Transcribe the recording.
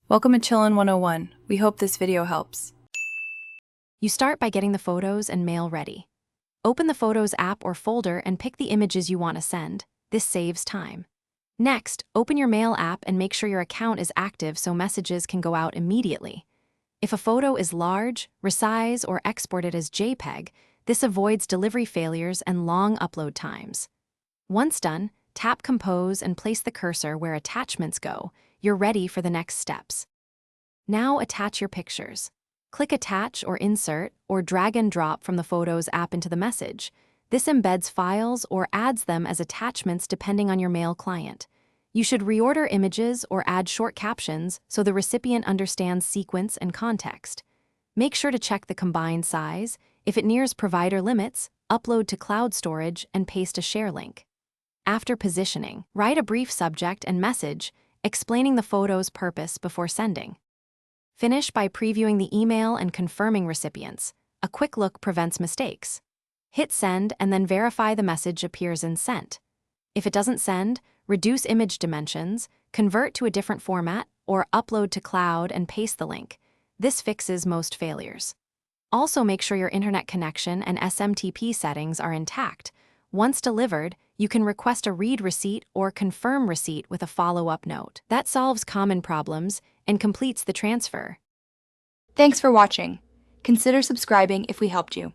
Welcome to Chillin' 101. We hope this video helps. You start by getting the photos and mail ready. Open the Photos app or folder and pick the images you want to send. This saves time. Next, open your Mail app and make sure your account is active so messages can go out immediately. If a photo is large, resize, or exported as JPEG, this avoids delivery failures and long upload times. Once done, tap Compose and place the cursor where attachments go. You're ready for the next steps. Now attach your pictures. Click Attach or Insert, or drag and drop from the Photos app into the message. This embeds files or adds them as attachments depending on your mail client. You should reorder images or add short captions so the recipient understands sequence and context. Make sure to check the combined size. If it nears provider limits, upload to cloud storage and paste a share link. After positioning, write a brief subject and message explaining the photo's purpose before sending. Finish by previewing the email and confirming recipients. A quick look prevents mistakes. Hit send and then verify the message appears in sent. If it doesn't send, reduce image dimensions, convert to a different format, or upload to cloud and paste the link. This fixes most failures. Also make sure your internet connection and SMTP settings are intact. Once delivered, you can request a read receipt or confirm receipt with a follow-up note. That solves common problems and completes the transfer. Thanks for watching. Consider subscribing if we helped you.